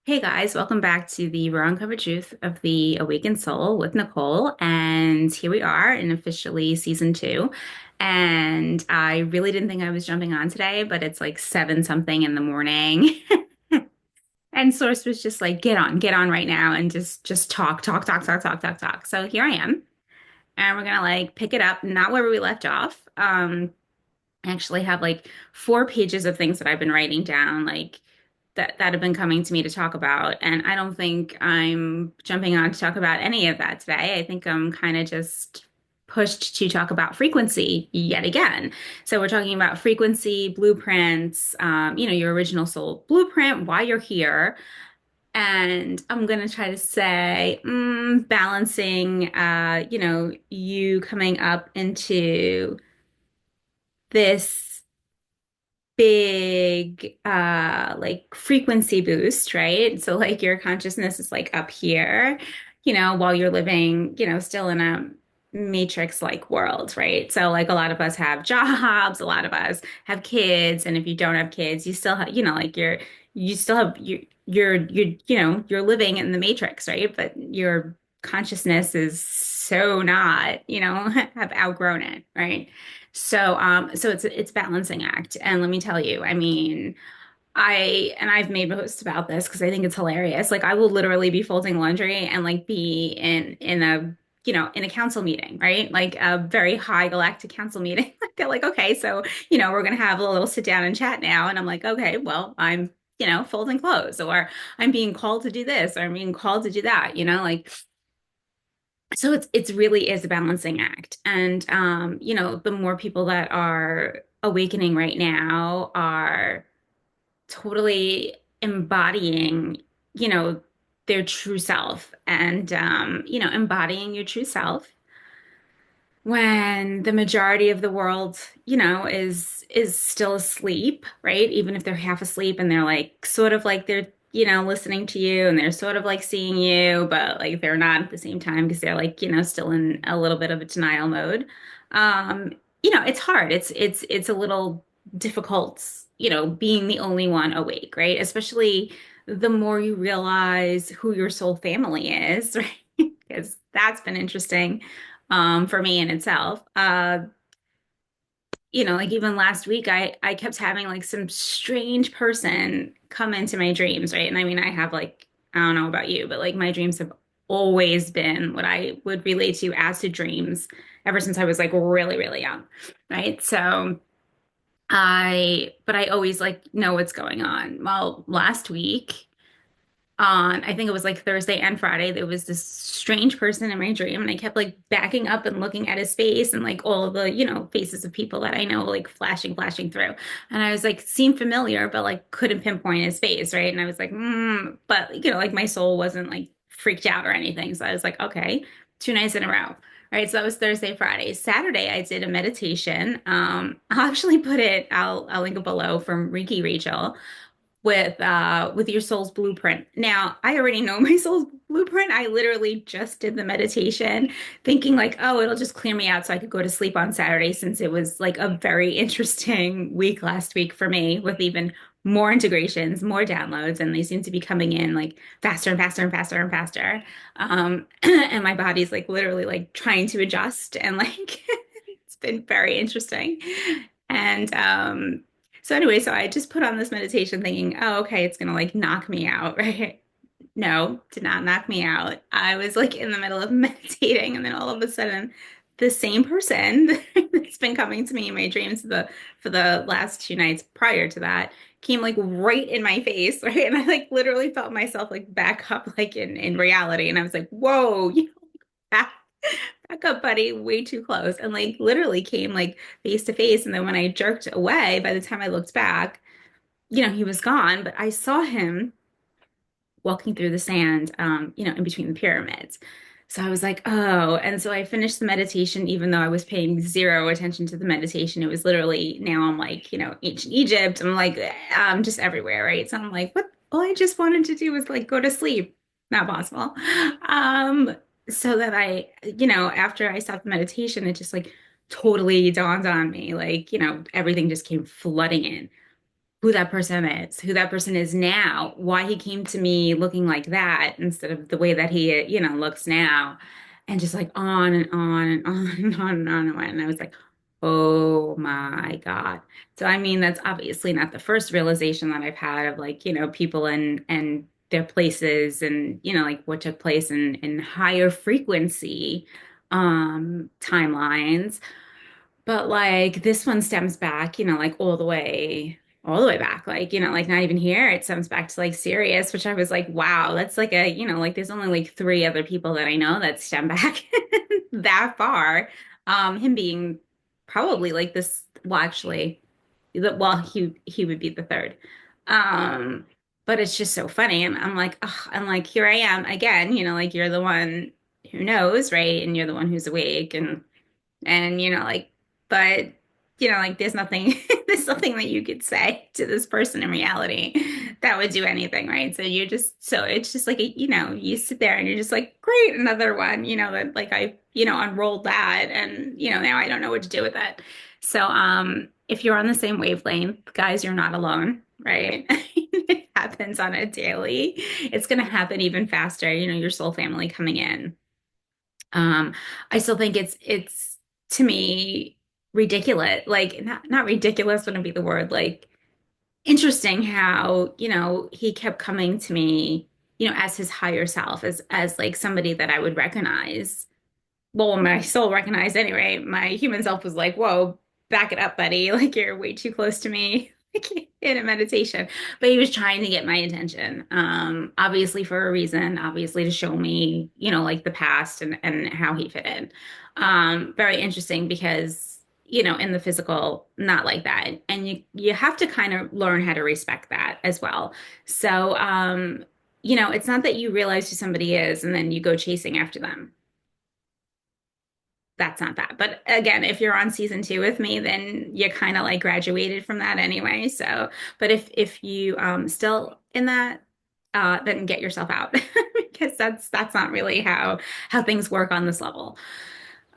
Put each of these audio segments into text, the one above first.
Hey guys, welcome back to the Raw Uncovered Truth of the Awakened Soul with Nicole. And here we are in officially season two. And I really didn't think I was jumping on today, but it's like seven something in the morning. And Source was just like, get on right now and just talk. So here I am. And we're gonna like pick it up, not where we left off. I actually have like 4 pages of things that I've been writing down, like that have been coming to me to talk about. And I don't think I'm jumping on to talk about any of that today. I think I'm kind of just pushed to talk about frequency yet again. So we're talking about frequency, blueprints, your original soul blueprint, why you're here. And I'm going to try to say, balancing, you coming up into this big like frequency boost, right? So like your consciousness is like up here, while you're living, still in a matrix like world, right? So like a lot of us have jobs, a lot of us have kids, and if you don't have kids, you still have, like you still have you're living in the matrix, right? But your consciousness is so not, have outgrown it, right? So it's a balancing act. And let me tell you, I mean, I've made posts about this because I think it's hilarious. Like I will literally be folding laundry and like be in a in a council meeting, right? Like a very high galactic council meeting. Like they're like, okay, so we're gonna have a little sit down and chat now. And I'm like, okay, well, I'm folding clothes, or I'm being called to do this, or I'm being called to do that, like so it's really is a balancing act. And the more people that are awakening right now are totally embodying, you know, their true self, and embodying your true self when the majority of the world, is still asleep, right? Even if they're half asleep and they're like sort of like they're, listening to you, and they're sort of like seeing you, but like they're not at the same time because they're like, still in a little bit of a denial mode. Um, it's hard. It's a little difficult, being the only one awake, right? Especially the more you realize who your soul family is, right? Because that's been interesting for me in itself. Like even last week, I kept having like some strange person come into my dreams, right? And I mean, I have like, I don't know about you, but like my dreams have always been what I would relate to acid dreams ever since I was like really, really young, right? But I always like know what's going on. Well, last week, on I think it was like Thursday and Friday, there was this strange person in my dream, and I kept like backing up and looking at his face, and like all of the faces of people that I know like flashing through, and I was like seemed familiar but like couldn't pinpoint his face, right? And I was like but like my soul wasn't like freaked out or anything, so I was like, okay, 2 nights in a row. Right, so that was Thursday, Friday. Saturday, I did a meditation. I'll actually put it, I'll link it below, from Reiki Rachel, with your soul's blueprint. Now, I already know my soul's blueprint. I literally just did the meditation thinking like, oh, it'll just clear me out so I could go to sleep on Saturday, since it was like a very interesting week last week for me, with even more integrations, more downloads, and they seem to be coming in like faster and faster and faster and faster. And my body's like literally like trying to adjust, and like it's been very interesting. And so anyway, so I just put on this meditation thinking, oh, okay, it's gonna like knock me out, right? No, did not knock me out. I was like in the middle of meditating, and then all of a sudden, the same person that's been coming to me in my dreams for the last 2 nights prior to that came like right in my face, right? And I like literally felt myself like back up like in reality. And I was like, whoa, back, back up, buddy, way too close. And like literally came like face to face. And then when I jerked away, by the time I looked back, he was gone, but I saw him walking through the sand, in between the pyramids. So I was like, oh. And so I finished the meditation, even though I was paying zero attention to the meditation. It was literally, now I'm like, ancient Egypt. I'm like, I'm just everywhere, right? So I'm like, what? All I just wanted to do was like go to sleep. Not possible. Um, so that after I stopped the meditation, it just like totally dawned on me, like, everything just came flooding in. who that person is now, why he came to me looking like that instead of the way that he, looks now. And just like on and on and on and on and on and on. And I was like, oh my God. So I mean, that's obviously not the first realization that I've had of like, people and their places and, like what took place in higher frequency timelines. But like this one stems back, like all the way back, like, like not even here. It stems back to like Sirius, which I was like, wow, that's like a, like there's only like three other people that I know that stem back that far. Him being probably like this, well, actually, well, he would be the third. Um, but it's just so funny. And I'm like, oh, I'm like, here I am again, like you're the one who knows, right? And you're the one who's awake and like but like there's nothing there's nothing that you could say to this person in reality that would do anything, right? So you're just so it's just like you sit there and you're just like great, another one, that like I unrolled that and now I don't know what to do with it. So if you're on the same wavelength, guys, you're not alone, right? It happens on a daily. It's going to happen even faster, your soul family coming in. um, I still think it's to me ridiculous. Like not ridiculous wouldn't be the word. Like interesting how, he kept coming to me, as his higher self, as like somebody that I would recognize. Well, my soul recognized anyway. My human self was like, whoa, back it up, buddy. Like you're way too close to me. Like in a meditation. But he was trying to get my attention. Obviously for a reason, obviously to show me, like the past and how he fit in. Very interesting because, in the physical, not like that. And you have to kind of learn how to respect that as well. So it's not that you realize who somebody is and then you go chasing after them. That's not that. But again, if you're on season two with me, then you kind of like graduated from that anyway. So, but if you still in that, then get yourself out because that's not really how things work on this level.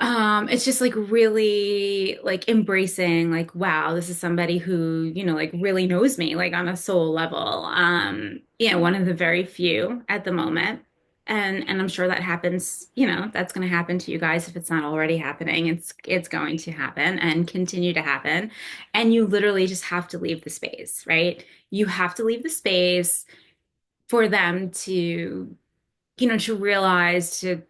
It's just like really like embracing like, wow, this is somebody who, like really knows me like on a soul level. One of the very few at the moment. And I'm sure that happens, that's going to happen to you guys if it's not already happening. It's going to happen and continue to happen. And you literally just have to leave the space, right? You have to leave the space for them to, to realize to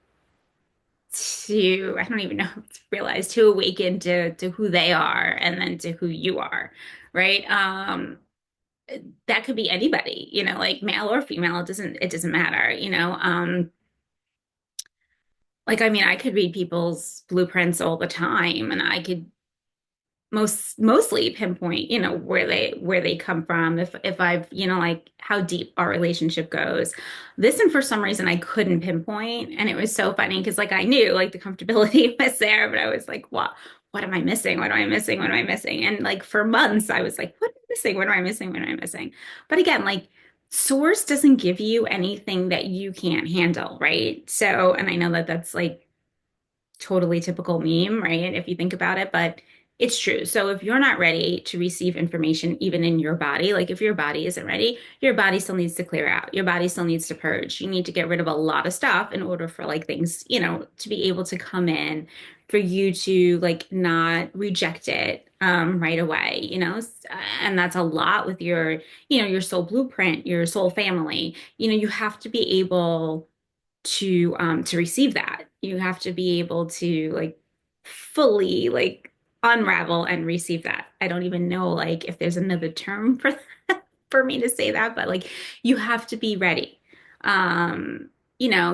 I don't even know to realize to awaken to who they are and then to who you are, right? That could be anybody, like male or female, it doesn't matter, like I mean I could read people's blueprints all the time and I could mostly pinpoint where they come from if I've like how deep our relationship goes. This and for some reason I couldn't pinpoint and it was so funny because like I knew like the comfortability was there but I was like what am I missing, what am I missing, what am I missing, and like for months I was like what am I missing, what am I missing, what am I missing. But again, like source doesn't give you anything that you can't handle, right? So and I know that that's like totally typical meme, right? If you think about it, but it's true. So if you're not ready to receive information, even in your body, like if your body isn't ready, your body still needs to clear out. Your body still needs to purge. You need to get rid of a lot of stuff in order for like things, to be able to come in, for you to like not reject it right away, and that's a lot with your soul blueprint, your soul family. You have to be able to receive that. You have to be able to like fully like unravel and receive that. I don't even know like if there's another term for for me to say that, but like you have to be ready.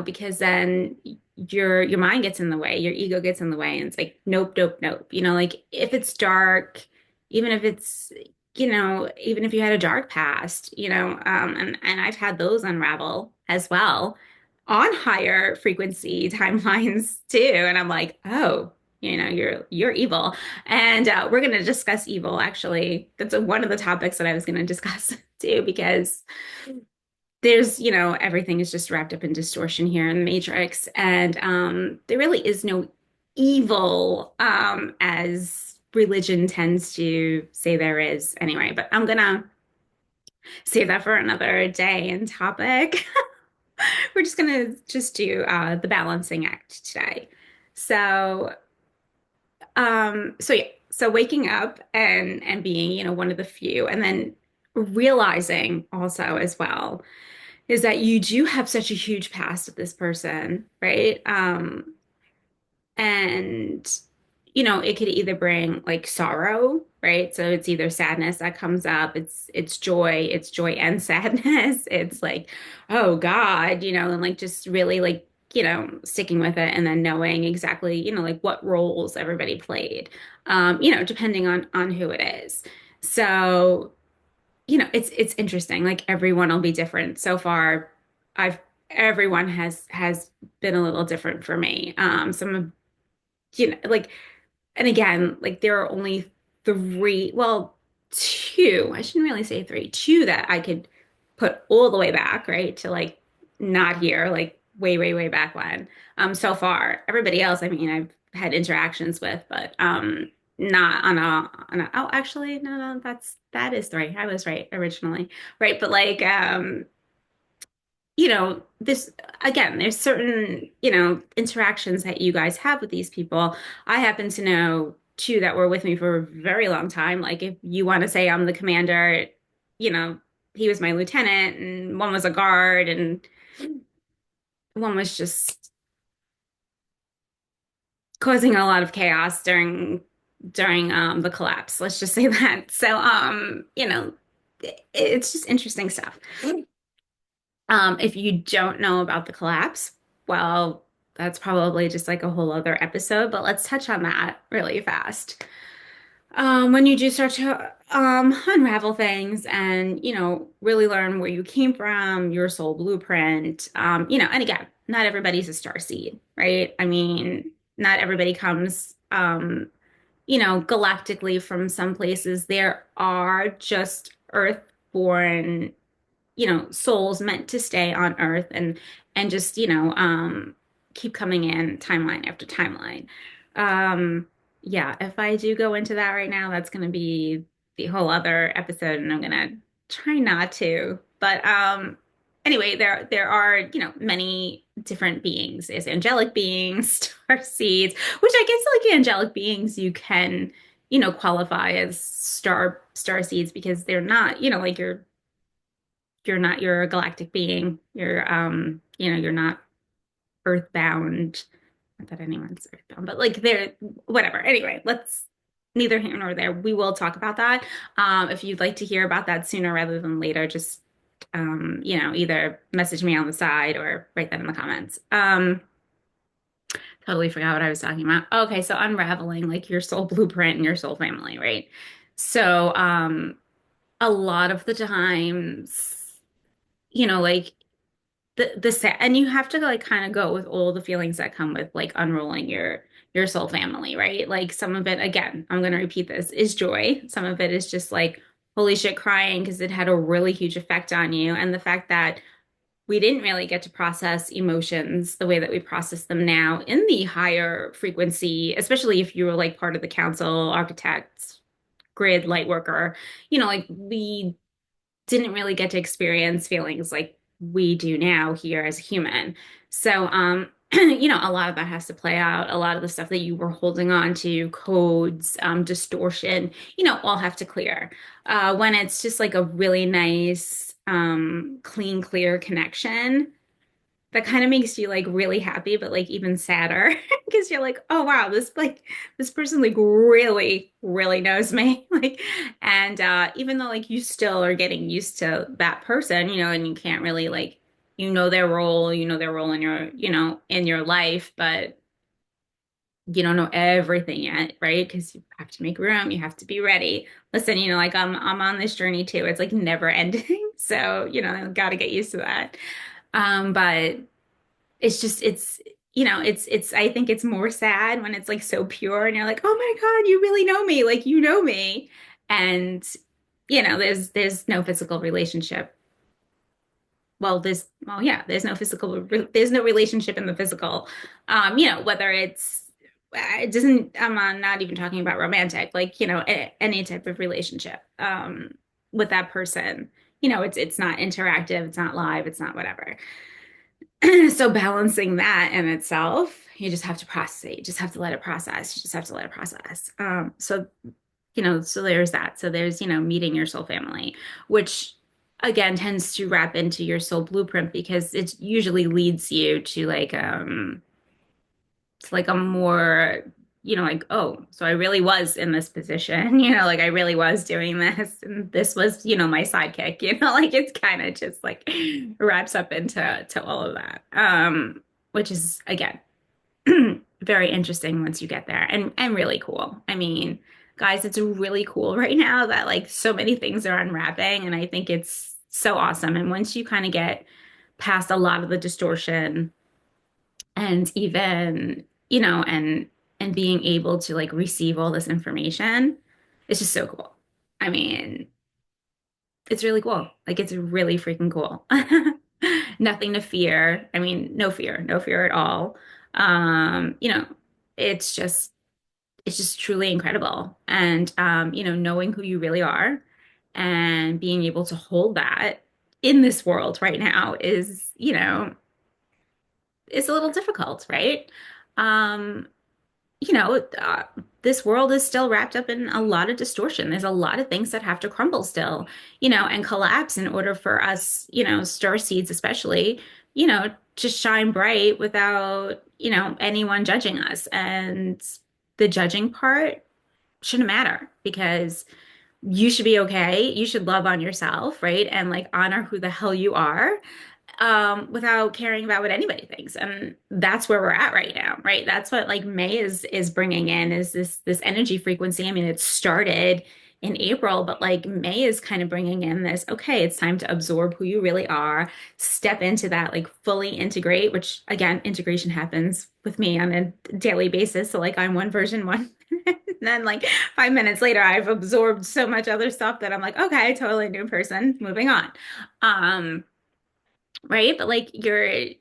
Because then your mind gets in the way, your ego gets in the way, and it's like, nope, nope, nope. Like if it's dark, even if it's, even if you had a dark past, and I've had those unravel as well on higher frequency timelines too. And I'm like, oh, you're evil. And we're going to discuss evil. Actually, that's one of the topics that I was going to discuss too, because there's, everything is just wrapped up in distortion here in the Matrix, and there really is no evil as religion tends to say there is anyway. But I'm gonna Save that for another day and topic. We're just gonna just do the balancing act today. So, so yeah, so waking up and being, one of the few, and then realizing also as well is that you do have such a huge past with this person, right? And it could either bring like sorrow, right? So it's either sadness that comes up, it's joy and sadness. It's like, oh God, and like just really like, sticking with it and then knowing exactly, like what roles everybody played, depending on who it is. So, it's interesting. Like everyone will be different. So far, I've everyone has been a little different for me. Some of like, and again, like there are only three, well, two, I shouldn't really say three, two that I could put all the way back, right? To like not here, like way, way, way back when. So far, everybody else, I mean, I've had interactions with, but not oh, actually, no, that is three. I was right originally. Right. But like this again, there's certain, interactions that you guys have with these people. I happen to know two that were with me for a very long time. Like if you want to say I'm the commander, you know, he was my lieutenant and one was a guard and one was just causing a lot of chaos during the collapse. Let's just say that. So it's just interesting stuff. If you don't know about the collapse, well, that's probably just like a whole other episode, but let's touch on that really fast. When you do start to unravel things and, really learn where you came from, your soul blueprint, and again, not everybody's a star seed, right? I mean, not everybody comes, galactically from some places. There are just earth-born souls meant to stay on Earth and just, keep coming in timeline after timeline. Um, yeah, if I do go into that right now, that's gonna be the whole other episode, and I'm gonna try not to. But anyway, there are, many different beings. There's angelic beings, star seeds, which I guess like angelic beings you can, qualify as star seeds because they're not, like you're not you're a galactic being. You're not earthbound. Not that anyone's earthbound, but like they're whatever. Anyway, let's neither here nor there. We will talk about that. If you'd like to hear about that sooner rather than later, just either message me on the side or write that in the comments. Totally forgot what I was talking about. Okay, so unraveling like your soul blueprint and your soul family, right? So a lot of the times, like the set and you have to like kind of go with all the feelings that come with like unrolling your soul family, right? Like some of it, again, I'm going to repeat this, is joy. Some of it is just like holy shit crying because it had a really huge effect on you, and the fact that we didn't really get to process emotions the way that we process them now in the higher frequency, especially if you were like part of the council, architects, grid, light worker, like we didn't really get to experience feelings like we do now here as a human. So, a lot of that has to play out. A lot of the stuff that you were holding on to, codes, distortion, all have to clear. When it's just like a really nice, clean, clear connection, that kind of makes you like really happy, but like even sadder because you're like, oh wow, this person like really, really knows me. Like, and even though like you still are getting used to that person, and you can't really like, their role in your, in your life, but you don't know everything yet, right? Because you have to make room, you have to be ready. Listen, like I'm on this journey too. It's like never ending. So, got to get used to that. But it's I think it's more sad when it's like so pure and you're like, oh my God, you really know me, like you know me. And there's no physical relationship. There's no there's no relationship in the physical. Whether it doesn't, not even talking about romantic, like, any type of relationship with that person. it's not interactive, it's not live, it's not whatever. So balancing that in itself, you just have to process it. You just have to let it process. You just have to let it process. So there's that. So there's, meeting your soul family, which again tends to wrap into your soul blueprint because it usually leads you to like a more, like, oh, so I really was in this position, like I really was doing this, and this was, my sidekick, like it's kind of just like wraps up into all of that. Which is again very interesting once you get there and really cool. I mean, guys, it's really cool right now that like so many things are unwrapping, and I think it's so awesome. And once you kind of get past a lot of the distortion and even, and being able to like receive all this information, it's just so cool. I mean, it's really cool. Like it's really freaking cool. Nothing to fear. I mean, no fear at all. You know, it's just it's just truly incredible. And knowing who you really are and being able to hold that in this world right now is, it's a little difficult, right? Um, you know, uh, this world is still wrapped up in a lot of distortion. There's a lot of things that have to crumble still, and collapse in order for us, star seeds especially, to shine bright without, anyone judging us. And the judging part shouldn't matter because you should be okay. You should love on yourself, right? And like honor who the hell you are, without caring about what anybody thinks. And that's where we're at right now, right? That's what like May is bringing in is this energy frequency. I mean, it started in April, but like May is kind of bringing in this, okay, it's time to absorb who you really are, step into that, like fully integrate, which again, integration happens with me on a daily basis. So like I'm one version, one. And then like 5 minutes later, I've absorbed so much other stuff that I'm like, okay, totally new person, moving on. Um, right? But like you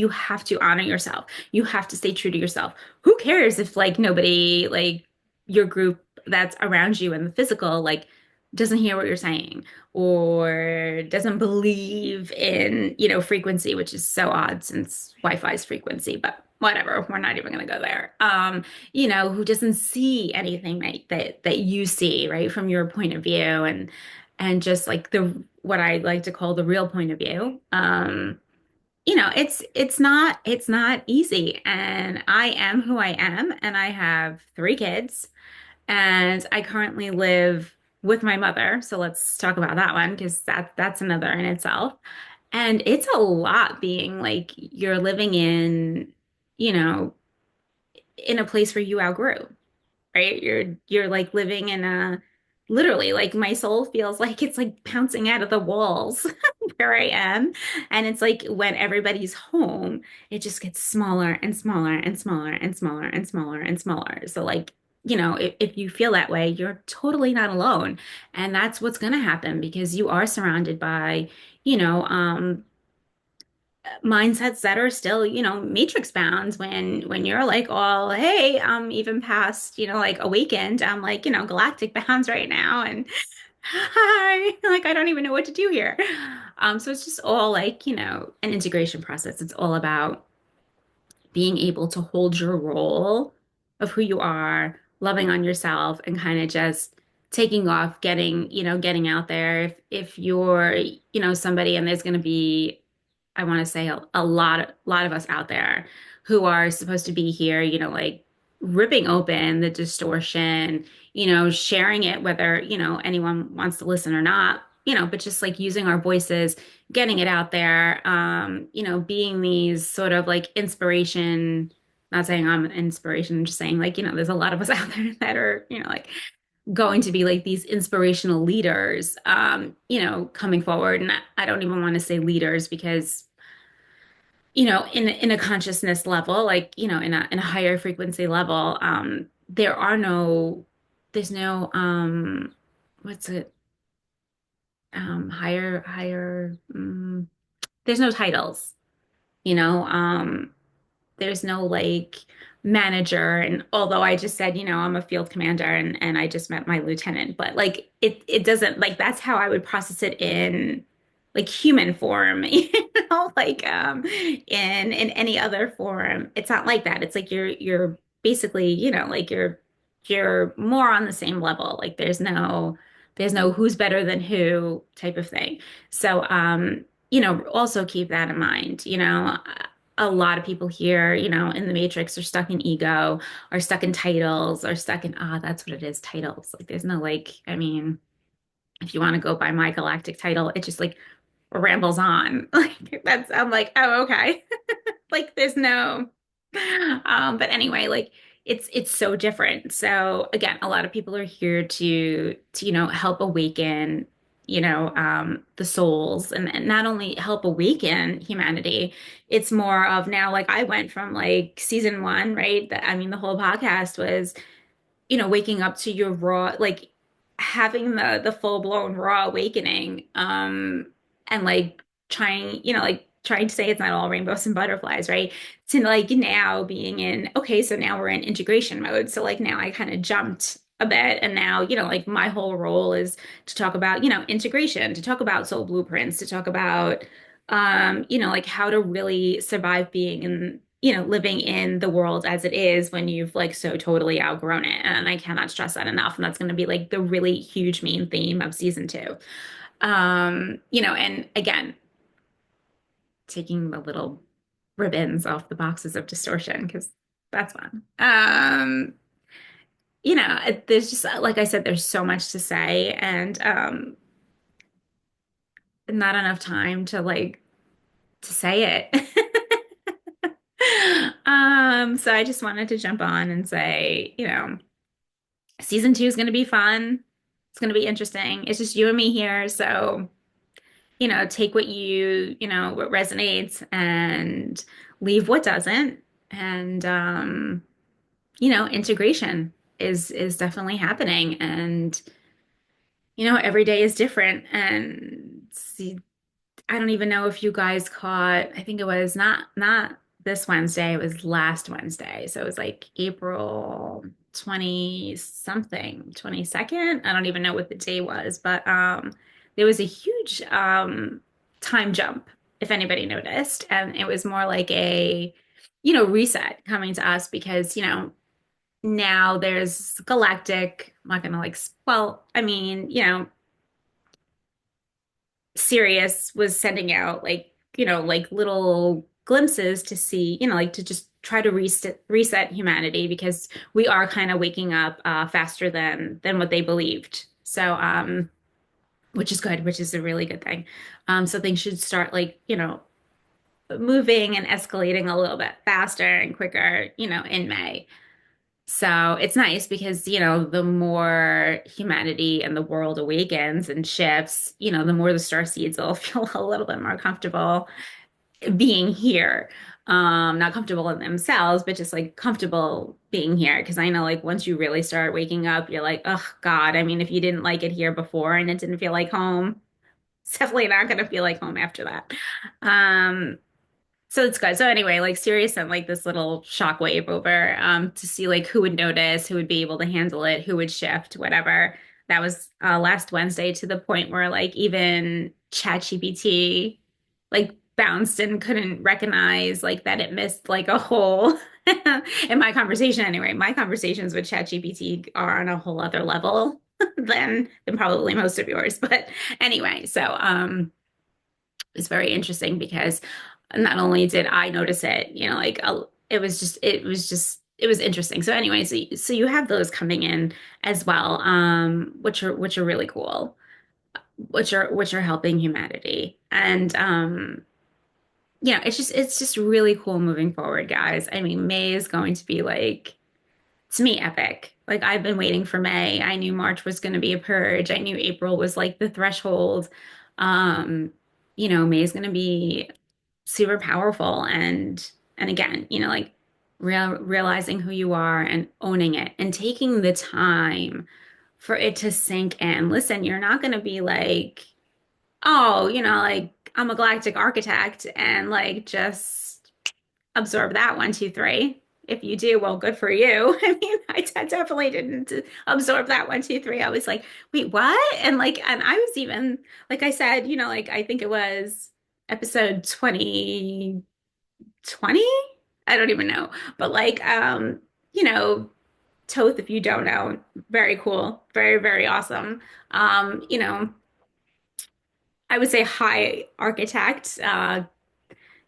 have to honor yourself. You have to stay true to yourself. Who cares if like nobody like your group that's around you in the physical like doesn't hear what you're saying or doesn't believe in, frequency, which is so odd since Wi-Fi's frequency, but whatever, we're not even going to go there. Who doesn't see anything that you see, right, from your point of view and just like the what I like to call the real point of view. It's not easy. And I am who I am, and I have 3 kids, and I currently live with my mother. So let's talk about that one because that's another in itself. And it's a lot being like you're living you know, in a place where you outgrew, right? You're like living in a literally like my soul feels like it's like bouncing out of the walls where I am. And it's like when everybody's home, it just gets smaller and smaller and smaller and smaller and smaller and smaller. So like, if you feel that way, you're totally not alone. And that's what's going to happen because you are surrounded by, you know, mindsets that are still, matrix bound when you're like, oh, hey, I'm even past, like awakened. I'm like, galactic bounds right now. And hi, like I don't even know what to do here. So it's just all like, an integration process. It's all about being able to hold your role of who you are, loving on yourself, and kind of just taking off, getting out there. If you're, somebody and there's going to be, I want to say a lot of us out there who are supposed to be here, like ripping open the distortion, sharing it, whether, anyone wants to listen or not, but just like using our voices, getting it out there, being these sort of like inspiration, not saying I'm an inspiration, I'm just saying like, there's a lot of us out there that are, like going to be like these inspirational leaders, coming forward. And I don't even want to say leaders because in a consciousness level, like, in a higher frequency level, there's no, what's it, higher, there's no titles, you know, there's no like manager. And although I just said, I'm a field commander and I just met my lieutenant, but like it doesn't like that's how I would process it in like human form, like in any other form. It's not like that. It's like you're basically, like you're more on the same level. Like there's no who's better than who type of thing. So also keep that in mind. A lot of people here, in the Matrix are stuck in ego, are stuck in titles, are stuck in, that's what it is, titles. Like there's no like, I mean, if you want to go by my galactic title, it just like rambles on. Like I'm like, oh, okay. Like there's no but anyway, like it's so different. So again, a lot of people are here to help awaken, the souls and not only help awaken humanity, it's more of now like I went from like season one, right? That I mean the whole podcast was waking up to your raw, like having the full-blown raw awakening, and like trying to say it's not all rainbows and butterflies, right? To like now being in, okay, so now we're in integration mode. So like now I kind of jumped a bit and now, like my whole role is to talk about, integration, to talk about soul blueprints, to talk about like how to really survive being in, living in the world as it is when you've like so totally outgrown it. And I cannot stress that enough. And that's going to be like the really huge main theme of season two. And again, taking the little ribbons off the boxes of distortion because that's fun. There's just like I said, there's so much to say and not enough time to like to say it. So I just wanted to jump on and say, season two is going to be fun. It's going to be interesting. It's just you and me here. So, take what resonates and leave what doesn't. And, integration is definitely happening. And, every day is different. And see, I don't even know if you guys caught, I think it was not this Wednesday, it was last Wednesday. So it was like April 20 something, 22nd. I don't even know what the day was, but there was a huge time jump, if anybody noticed. And it was more like a, reset coming to us because, now there's Galactic. I'm not gonna like, well, I mean, Sirius was sending out like, like little glimpses to see, like to just try to reset humanity because we are kind of waking up faster than what they believed. So, which is good, which is a really good thing. So things should start like, moving and escalating a little bit faster and quicker, in May. So it's nice because, the more humanity and the world awakens and shifts, the more the star seeds will feel a little bit more comfortable being here. Not comfortable in themselves, but just like comfortable being here. Because I know like once you really start waking up, you're like, oh God, I mean, if you didn't like it here before and it didn't feel like home, it's definitely not going to feel like home after that. Um, so it's good. So anyway, like Sirius sent like this little shockwave over to see like who would notice, who would be able to handle it, who would shift, whatever. That was last Wednesday to the point where like even ChatGPT like bounced and couldn't recognize like that it missed like a whole in my conversation anyway. My conversations with ChatGPT are on a whole other level than probably most of yours. But anyway, so it's very interesting because not only did I notice it, like it was interesting. So anyway, so you have those coming in as well, which are really cool, which are helping humanity. And it's just really cool moving forward, guys. I mean, May is going to be like to me epic. Like I've been waiting for May. I knew March was going to be a purge. I knew April was like the threshold. Um, May is going to be super powerful and again, like realizing who you are and owning it and taking the time for it to sink in. Listen, you're not going to be like, oh, like I'm a galactic architect and like just absorb that one, two, three. If you do, well, good for you. I mean, definitely didn't absorb that one, two, three. I was like, wait, what? And like, and I was even, like I said, like I think it was episode 2020. I don't even know. But like, you know, Toth, if you don't know, very cool, very, very awesome. Um, you know, I would say high architect,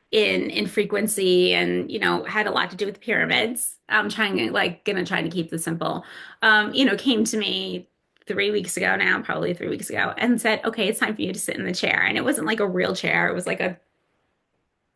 in frequency, and had a lot to do with pyramids. I'm trying like gonna try to keep this simple. Came to me 3 weeks ago now, probably 3 weeks ago, and said, okay, it's time for you to sit in the chair. And it wasn't like a real chair, it was like a,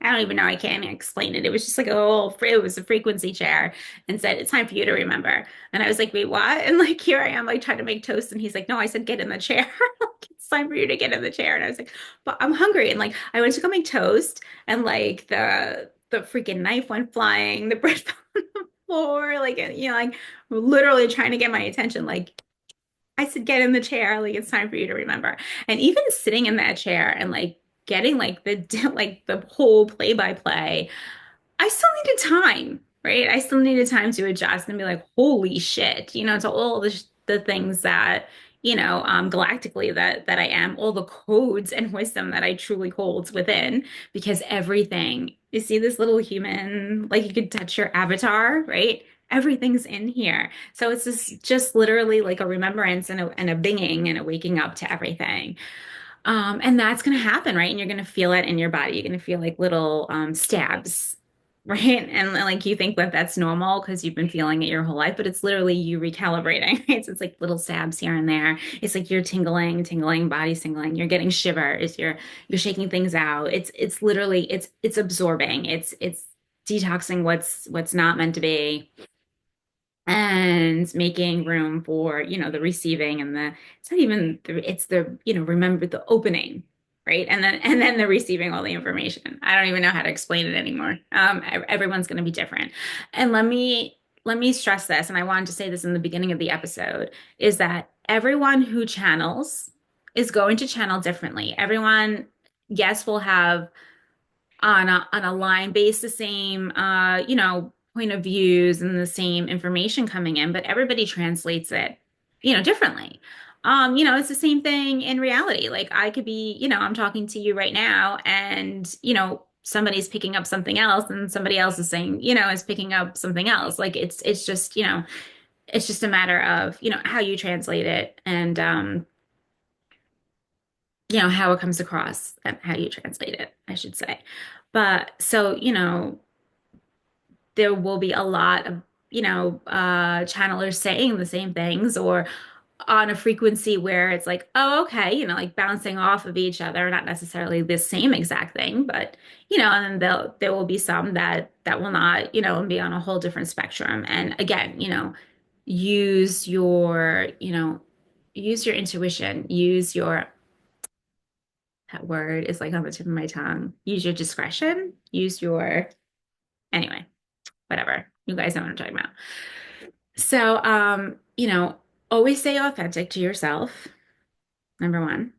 I don't even know. I can't explain it. It was just like a little, it was a frequency chair, and said, it's time for you to remember. And I was like, wait, what? And like, here I am, like trying to make toast. And he's like, no, I said, get in the chair. Like, it's time for you to get in the chair. And I was like, but I'm hungry. And like, I went to go make toast, and like the freaking knife went flying, the bread fell on the floor, like, like literally trying to get my attention. Like, I said, get in the chair. Like, it's time for you to remember. And even sitting in that chair and like getting like the like the whole play by play, I still needed time, right? I still needed time to adjust and be like, holy shit, to all the things that, galactically that I am, all the codes and wisdom that I truly hold within, because everything, you see this little human, like you could touch your avatar, right? Everything's in here. So it's just literally like a remembrance and a binging and a waking up to everything. And that's going to happen, right? And you're going to feel it in your body. You're going to feel like little stabs, right? And like you think that that's normal because you've been feeling it your whole life, but it's literally you recalibrating, right? So it's like little stabs here and there. It's like you're tingling, body tingling. You're getting shivers. You're shaking things out. It's literally it's absorbing. It's detoxing what's not meant to be, and making room for the receiving, and it's not even it's the remember the opening, right? And then the receiving all the information. I don't even know how to explain it anymore. Everyone's going to be different. And let me stress this, and I wanted to say this in the beginning of the episode, is that everyone who channels is going to channel differently. Everyone, yes, will have on a line base the same point of views and the same information coming in, but everybody translates it differently. It's the same thing in reality. Like I could be, I'm talking to you right now, and somebody's picking up something else, and somebody else is saying, is picking up something else. Like it's just it's just a matter of how you translate it, and how it comes across and how you translate it, I should say. But so, there will be a lot of, channelers saying the same things, or on a frequency where it's like, oh, okay, like bouncing off of each other, not necessarily the same exact thing, but, and then there will be some that will not, and be on a whole different spectrum. And again, use your, use your intuition, use your, that word is like on the tip of my tongue. Use your discretion, use your, anyway, whatever. You guys know what I'm talking about. So, always stay authentic to yourself, number one.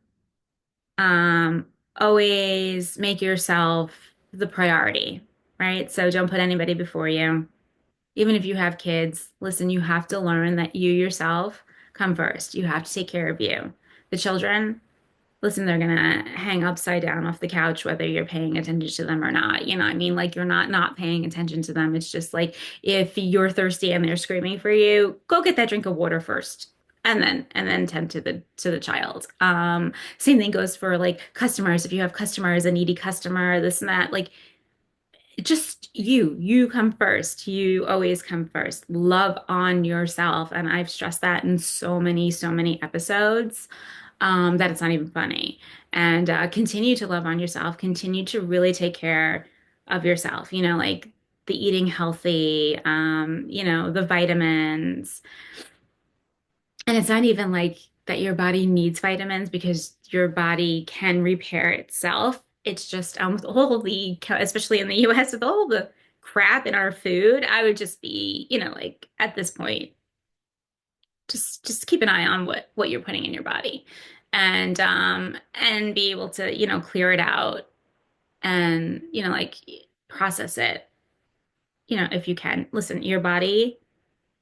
Always make yourself the priority, right? So don't put anybody before you. Even if you have kids, listen, you have to learn that you yourself come first. You have to take care of you. The children, listen, they're gonna hang upside down off the couch whether you're paying attention to them or not. I mean? Like you're not paying attention to them. It's just like if you're thirsty and they're screaming for you, go get that drink of water first. And then tend to the child. Same thing goes for like customers. If you have customers, a needy customer, this and that, like just you come first. You always come first. Love on yourself. And I've stressed that in so many episodes, that it's not even funny. And continue to love on yourself. Continue to really take care of yourself. Like the eating healthy, the vitamins. And it's not even like that your body needs vitamins, because your body can repair itself. It's just with all the, especially in the US, with all the crap in our food, I would just be, like at this point, just keep an eye on what you're putting in your body, and be able to, clear it out, and, like process it. if you can, listen, your body,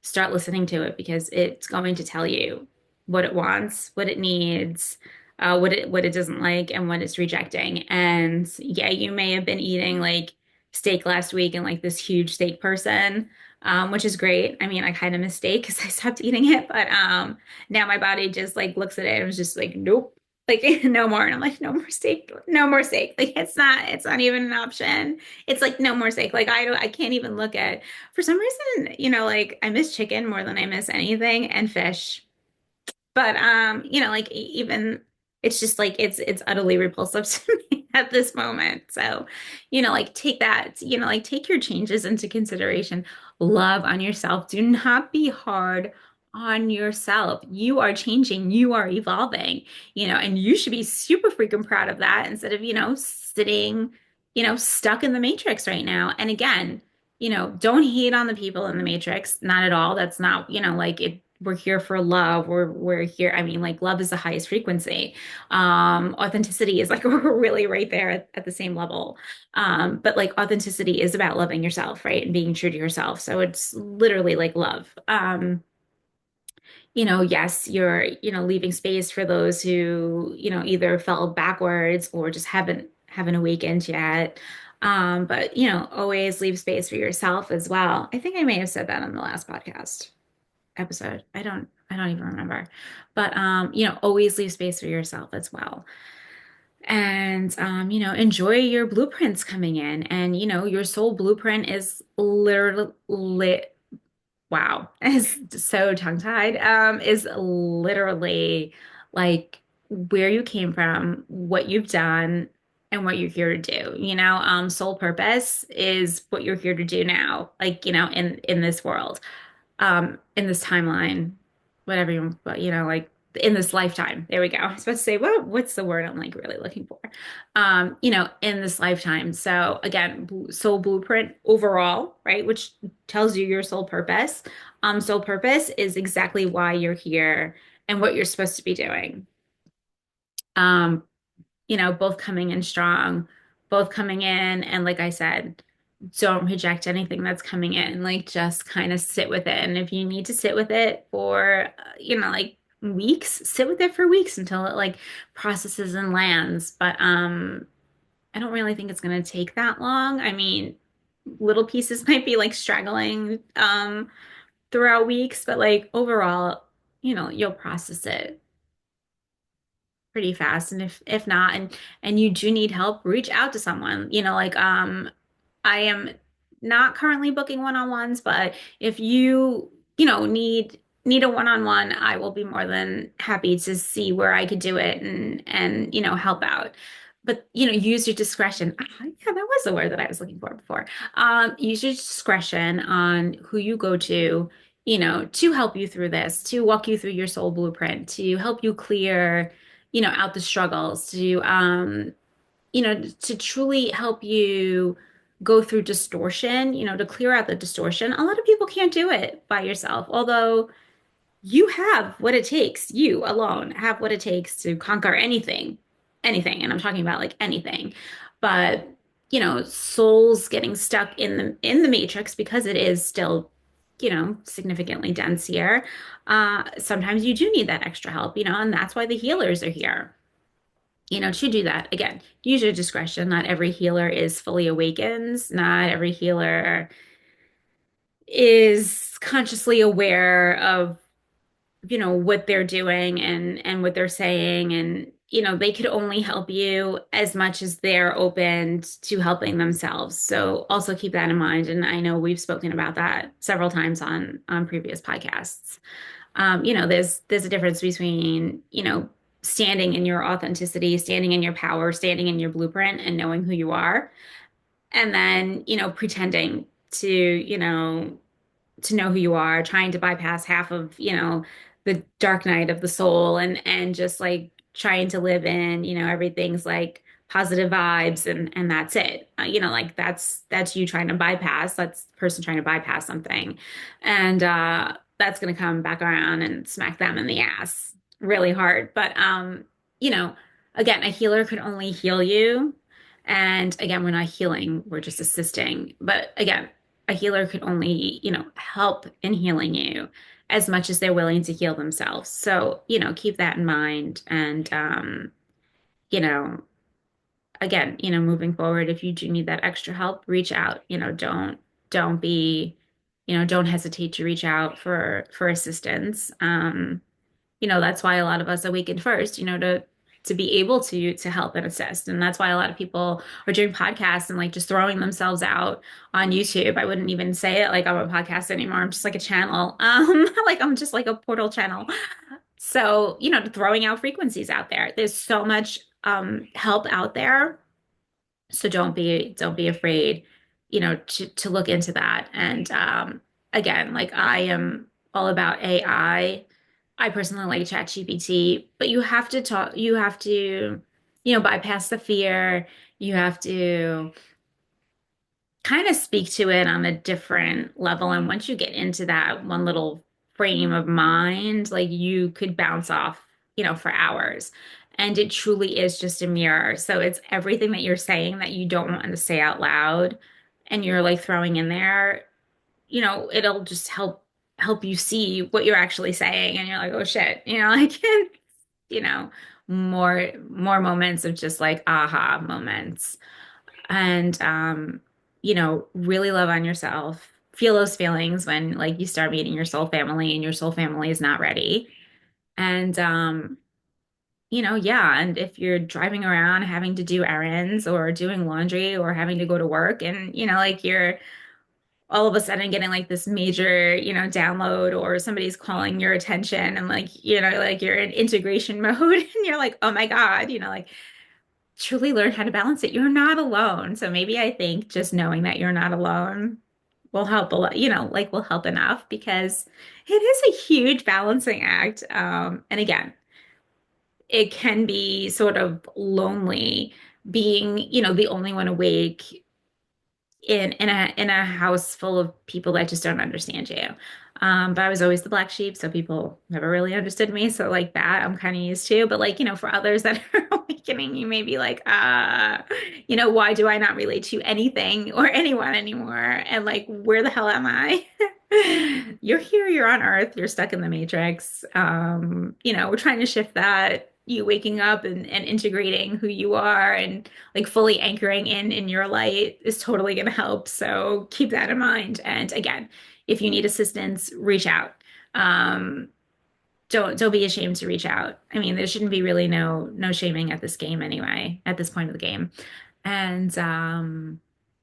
start listening to it because it's going to tell you what it wants, what it needs, what it doesn't like, and what it's rejecting. And yeah, you may have been eating like steak last week and like this huge steak person, which is great. I mean, I kind of miss steak because I stopped eating it, but now my body just like looks at it and was just like, nope. Like no more. And I'm like, no more steak, no more steak. Like it's not even an option. It's like no more steak. Like I can't even look at for some reason, like I miss chicken more than I miss anything and fish. But like even it's just like it's utterly repulsive to me at this moment. So, like take that, like take your changes into consideration. Love on yourself. Do not be hard on yourself. You are changing, you are evolving, and you should be super freaking proud of that instead of, sitting, stuck in the matrix right now. And again, don't hate on the people in the matrix. Not at all. That's not, like it, we're here for love. We're here. I mean, like love is the highest frequency. Authenticity is like we're really right there at the same level. But like authenticity is about loving yourself, right? And being true to yourself. So it's literally like love. Yes, you're, leaving space for those who, either fell backwards or just haven't awakened yet. But always leave space for yourself as well. I think I may have said that on the last podcast episode. I don't even remember. But always leave space for yourself as well. And enjoy your blueprints coming in. And your soul blueprint is literally wow, is so tongue-tied. Is literally like where you came from, what you've done, and what you're here to do. Soul purpose is what you're here to do now, like, in this world, in this timeline, whatever you, but like in this lifetime. There we go. I was about to say, what's the word I'm like really looking for? In this lifetime. So again, soul blueprint overall, right? Which tells you your soul purpose. Soul purpose is exactly why you're here and what you're supposed to be doing. Um, both coming in strong, both coming in, and like I said, don't reject anything that's coming in. Like just kind of sit with it. And if you need to sit with it for, like weeks, sit with it for weeks until it like processes and lands. But I don't really think it's going to take that long. I mean, little pieces might be like straggling throughout weeks, but like overall, you'll process it pretty fast. And if not, and you do need help, reach out to someone. Like I am not currently booking one-on-ones, but if you, need a one-on-one, I will be more than happy to see where I could do it and help out. But use your discretion. Yeah, that was the word that I was looking for before. Use your discretion on who you go to, to help you through this, to walk you through your soul blueprint, to help you clear, out the struggles, to truly help you go through distortion, to clear out the distortion. A lot of people can't do it by yourself, although you have what it takes, you alone have what it takes to conquer anything, anything. And I'm talking about like anything. But, souls getting stuck in the matrix because it is still, significantly dense here. Sometimes you do need that extra help, and that's why the healers are here to do that. Again, use your discretion. Not every healer is fully awakened. Not every healer is consciously aware of, what they're doing and what they're saying. And, they could only help you as much as they're open to helping themselves. So also keep that in mind. And I know we've spoken about that several times on previous podcasts. There's a difference between, standing in your authenticity, standing in your power, standing in your blueprint and knowing who you are, and then, pretending to know who you are, trying to bypass half of, the dark night of the soul and just like trying to live in, everything's like positive vibes and that's it. Like that's you trying to bypass, that's the person trying to bypass something. And that's gonna come back around and smack them in the ass really hard. But you know, again, a healer could only heal you. And again, we're not healing, we're just assisting. But again, a healer could only, help in healing you as much as they're willing to heal themselves. So, keep that in mind. And, you know, again, moving forward, if you do need that extra help, reach out. Don't be, don't hesitate to reach out for assistance. That's why a lot of us awakened first, to be able to help and assist. And that's why a lot of people are doing podcasts and like just throwing themselves out on YouTube. I wouldn't even say it like I'm a podcast anymore. I'm just like a channel. Like I'm just like a portal channel. So, throwing out frequencies out there. There's so much help out there. So don't be afraid, to look into that. And again, like I am all about AI. I personally like ChatGPT, but you have to, bypass the fear. You have to kind of speak to it on a different level. And once you get into that one little frame of mind, like you could bounce off, for hours. And it truly is just a mirror. So it's everything that you're saying that you don't want to say out loud and you're like throwing in there, it'll just help you see what you're actually saying. And you're like, oh shit, like, you know, more moments of just like aha moments. And really love on yourself. Feel those feelings when like you start meeting your soul family and your soul family is not ready. And yeah, and if you're driving around having to do errands or doing laundry or having to go to work and like you're all of a sudden getting like this major, download or somebody's calling your attention and like, like you're in integration mode and you're like, oh my God, like truly learn how to balance it. You're not alone. So maybe I think just knowing that you're not alone will help a lot, like will help enough because it is a huge balancing act. And again, it can be sort of lonely being, the only one awake in a house full of people that just don't understand you. But I was always the black sheep, so people never really understood me. So like that, I'm kind of used to. But like, for others that are awakening, you may be like, why do I not relate to anything or anyone anymore? And like, where the hell am I? You're here, you're on Earth, you're stuck in the Matrix. We're trying to shift that. You waking up and integrating who you are and like fully anchoring in your light is totally going to help. So keep that in mind. And again, if you need assistance, reach out. Um, don't be ashamed to reach out. I mean, there shouldn't be really no shaming at this game anyway, at this point of the game. And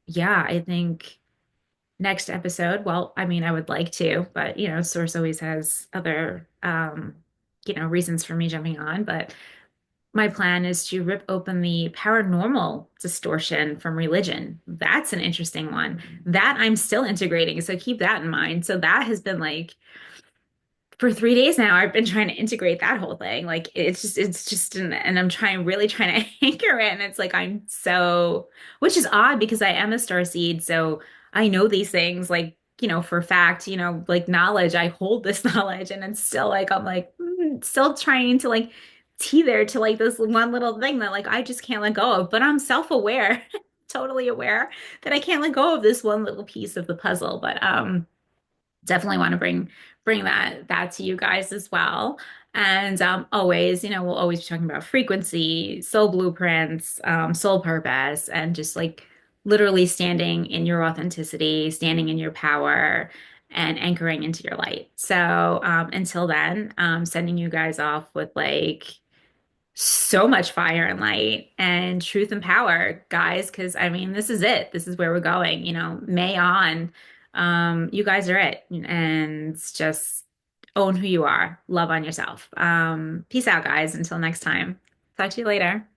yeah, I think next episode, well, I mean, I would like to, but Source always has other reasons for me jumping on, but my plan is to rip open the paranormal distortion from religion. That's an interesting one that I'm still integrating. So keep that in mind. So that has been like for 3 days now, I've been trying to integrate that whole thing. Like it's just, and I'm really trying to anchor it. And it's like, which is odd because I am a star seed. So I know these things like, for a fact, like knowledge, I hold this knowledge and it's still like, I'm like, still trying to like tether to like this one little thing that like, I just can't let go of, but I'm self-aware, totally aware that I can't let go of this one little piece of the puzzle. But, definitely want to bring that to you guys as well. And always, we'll always be talking about frequency, soul blueprints, soul purpose, and just like literally standing in your authenticity, standing in your power, and anchoring into your light. So until then, sending you guys off with like so much fire and light and truth and power, guys, because I mean, this is it. This is where we're going, May on. You guys are it. And just own who you are. Love on yourself. Peace out, guys. Until next time. Talk to you later.